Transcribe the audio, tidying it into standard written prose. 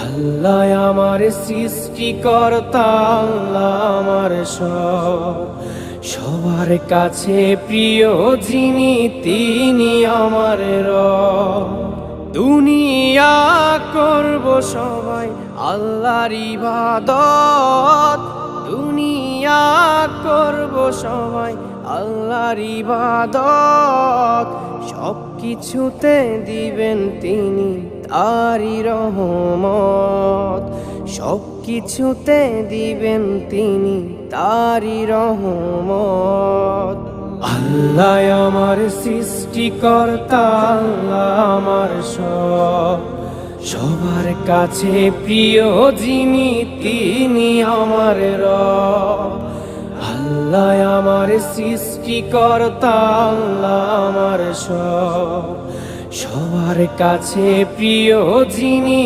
আল্লাহ আমার সৃষ্টিকর্তা, আল্লাহ আমার সব, সবার কাছে প্রিয় যিনি তিনি আমার রব। দুনিয়া করব সবাই আল্লাহর ইবাদত, দুনিয়া করব সবাই আল্লাহর ইবাদত, সব কিছুতে দিবেন তিনি তারি রহমত, সব কিছুতে দিবেন তিনি তারি রহমত। আল্লাহ আমার সৃষ্টিকর্তা, আল্লাহ আমার সব, সবার কাছে প্রিয় যিনি তিনি আমার রব। আল্লাহ আমার সৃষ্টিকর্তা, আল্লাহ আমার সব, সবার কাছে প্রিয় যিনি